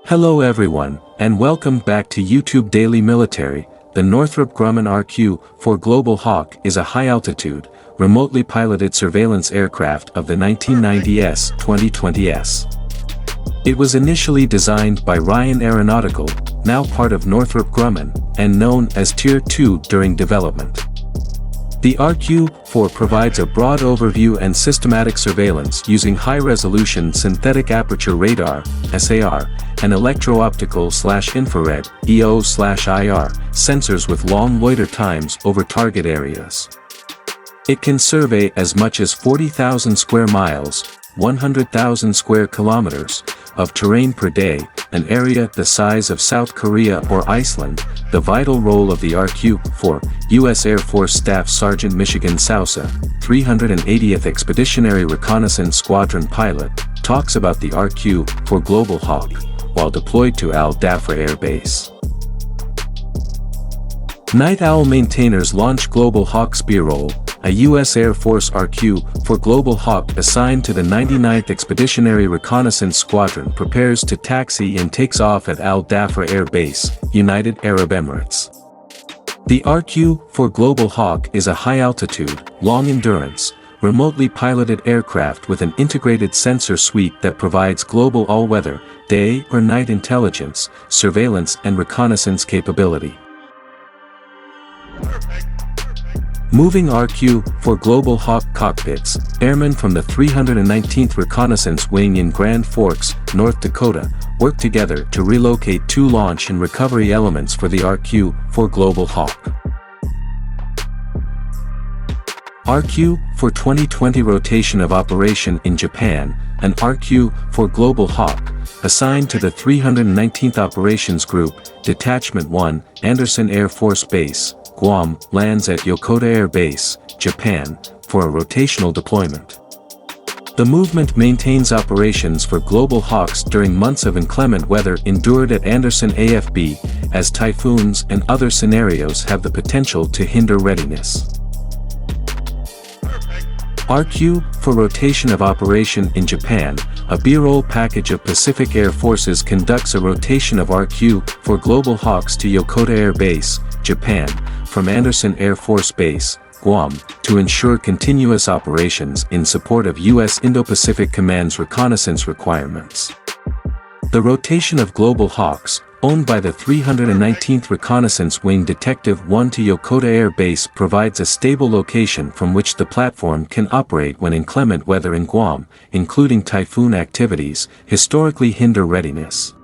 Hello everyone, and welcome back to YouTube Daily Military. The Northrop Grumman RQ-4 Global Hawk is a high-altitude, remotely piloted surveillance aircraft of the 1990s-2020s. It was initially designed by Ryan Aeronautical, now part of Northrop Grumman, and known as Tier 2 during development. The RQ-4 provides a broad overview and systematic surveillance using high-resolution synthetic aperture radar (SAR) and electro-optical/infrared (EO/IR) sensors with long loiter times over target areas. It can survey as much as 40,000 square miles, 100,000 square kilometers, of terrain per day, an area the size of South Korea or Iceland. The vital role of the RQ-4, U.S. Air Force Staff Sergeant Michigan Sousa, 380th Expeditionary Reconnaissance Squadron pilot, talks about the RQ-4 Global Hawk, while deployed to Al Dhafra Air Base. Night Owl maintainers launch Global Hawk Spearroll, a U.S. Air Force RQ-4 Global Hawk assigned to the 99th Expeditionary Reconnaissance Squadron prepares to taxi and takes off at Al Dhafra Air Base, United Arab Emirates. The RQ-4 Global Hawk is a high-altitude, long-endurance, remotely piloted aircraft with an integrated sensor suite that provides global all-weather, day or night intelligence, surveillance and reconnaissance capability. Moving RQ-4 Global Hawk cockpits, airmen from the 319th Reconnaissance Wing in Grand Forks, North Dakota, work together to relocate two launch and recovery elements for the RQ-4 Global Hawk. RQ-4 2020 Rotation of Operation in Japan, an RQ-4 Global Hawk, assigned to the 319th Operations Group, Detachment 1, Andersen Air Force Base, Guam, lands at Yokota Air Base, Japan, for a rotational deployment. The movement maintains operations for Global Hawks during months of inclement weather endured at Andersen AFB, as typhoons and other scenarios have the potential to hinder readiness. RQ-4 Rotation of Operation in Japan, a B-roll package of Pacific Air Forces conducts a rotation of RQ-4 Global Hawks to Yokota Air Base, Japan, from Andersen Air Force Base, Guam, to ensure continuous operations in support of U.S. Indo-Pacific Command's reconnaissance requirements. The rotation of Global Hawks, owned by the 319th Reconnaissance Wing Detective 1 to Yokota Air Base, provides a stable location from which the platform can operate when inclement weather in Guam, including typhoon activities, historically hinder readiness.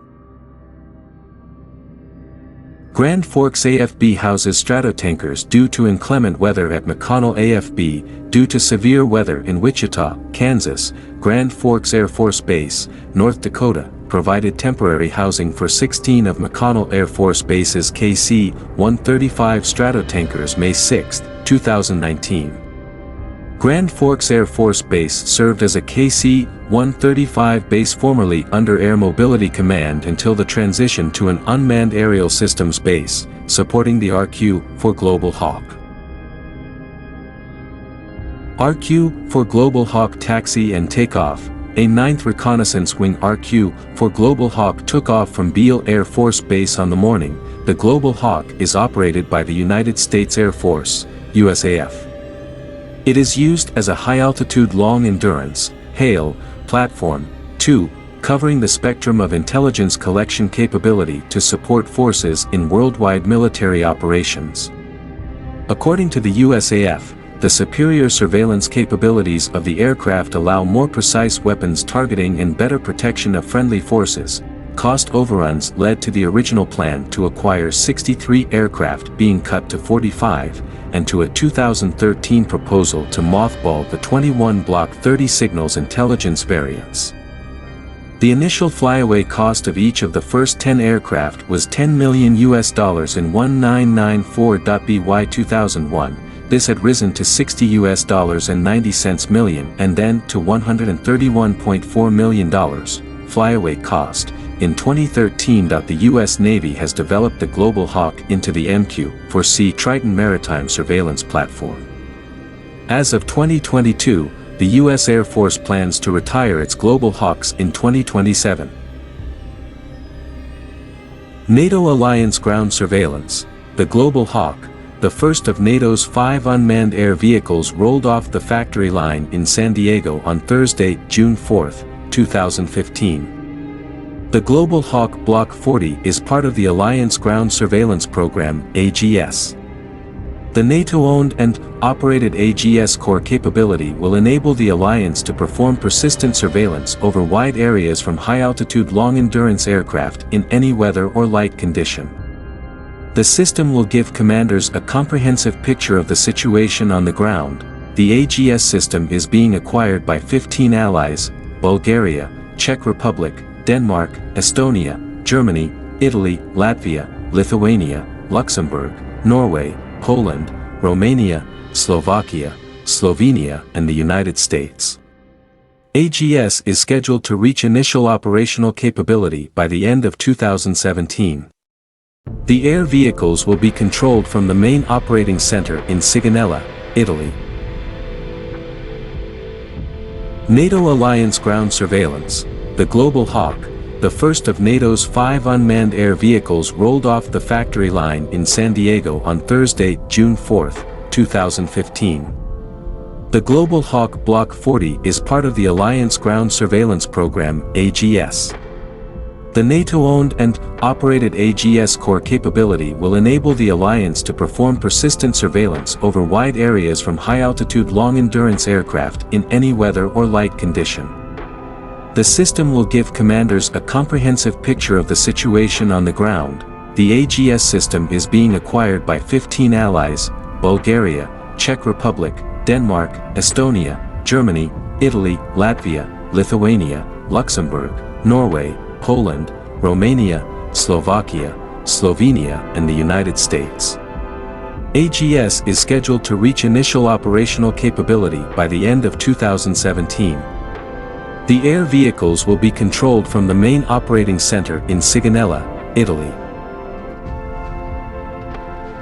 Grand Forks AFB houses stratotankers due to inclement weather at McConnell AFB. Due to severe weather in Wichita, Kansas, Grand Forks Air Force Base, North Dakota, provided temporary housing for 16 of McConnell Air Force Base's KC-135 stratotankers May 6, 2019. Grand Forks Air Force Base served as a KC-135 base formerly under Air Mobility Command until the transition to an unmanned aerial systems base, supporting the RQ-4 Global Hawk. RQ-4 Global Hawk taxi and takeoff. A 9th Reconnaissance Wing RQ-4 Global Hawk took off from Beale Air Force Base on the morning. The Global Hawk is operated by the United States Air Force, USAF. It is used as a high-altitude long-endurance, HALE, platform, 2, covering the spectrum of intelligence collection capability to support forces in worldwide military operations. According to the USAF, the superior surveillance capabilities of the aircraft allow more precise weapons targeting and better protection of friendly forces. Cost overruns led to the original plan to acquire 63 aircraft being cut to 45, and to a 2013 proposal to mothball the 21 Block 30 signals intelligence variants. The initial flyaway cost of each of the first 10 aircraft was $10 million in 1994 BY 2001. This had risen to $60 million and then to $131.4 million flyaway cost. In 2013, the U.S. Navy has developed the Global Hawk into the MQ-4C Triton maritime surveillance platform. As of 2022, the U.S. Air Force plans to retire its Global Hawks in 2027. NATO Alliance Ground Surveillance, the Global Hawk, the first of NATO's 5 unmanned air vehicles rolled off the factory line in San Diego on Thursday, June 4, 2015. The Global Hawk Block 40 is part of the Alliance Ground Surveillance Program, AGS. The NATO-owned and operated AGS core capability will enable the Alliance to perform persistent surveillance over wide areas from high-altitude long-endurance aircraft in any weather or light condition. The system will give commanders a comprehensive picture of the situation on the ground. The AGS system is being acquired by 15 allies: Bulgaria, Czech Republic, Denmark, Estonia, Germany, Italy, Latvia, Lithuania, Luxembourg, Norway, Poland, Romania, Slovakia, Slovenia, and the United States. AGS is scheduled to reach initial operational capability by the end of 2017. The air vehicles will be controlled from the main operating center in Sigonella, Italy. NATO Alliance Ground Surveillance, the Global Hawk, the first of NATO's 5 unmanned air vehicles rolled off the factory line in San Diego on Thursday, June 4, 2015. The Global Hawk Block 40 is part of the Alliance Ground Surveillance Program, AGS. The NATO-owned and operated AGS core capability will enable the Alliance to perform persistent surveillance over wide areas from high-altitude long-endurance aircraft in any weather or light condition. The system will give commanders a comprehensive picture of the situation on the ground. The AGS system is being acquired by 15 allies: Bulgaria, Czech Republic, Denmark, Estonia, Germany, Italy, Latvia, Lithuania, Luxembourg, Norway, Poland, Romania, Slovakia, Slovenia, and the United States. AGS is scheduled to reach initial operational capability by the end of 2017. The air vehicles will be controlled from the main operating center in Sigonella, Italy.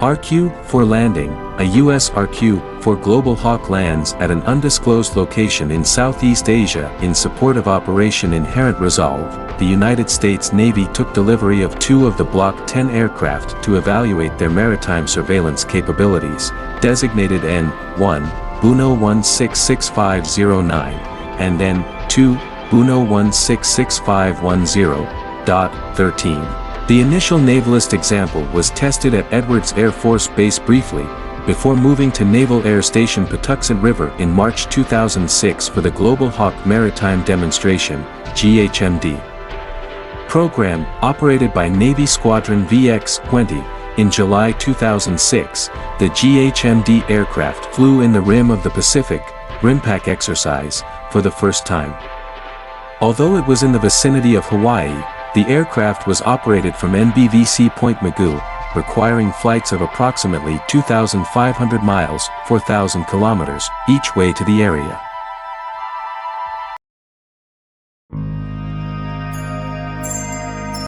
RQ for landing. A U.S. RQ for Global Hawk lands at an undisclosed location in Southeast Asia in support of Operation Inherent Resolve. The United States Navy took delivery of 2 of the Block 10 aircraft to evaluate their maritime surveillance capabilities, designated N-1, Buno 166509, and N-2, Buno 166510.13. The initial navalist example was tested at Edwards Air Force Base briefly, before moving to Naval Air Station Patuxent River in March 2006 for the Global Hawk Maritime Demonstration, GHMD. Program, operated by Navy Squadron VX-20, in July 2006, the GHMD aircraft flew in the rim of the Pacific, RIMPAC exercise, for the first time. Although it was in the vicinity of Hawaii, the aircraft was operated from NBVC Point Mugu, requiring flights of approximately 2,500 miles, 4,000 kilometers, each way to the area.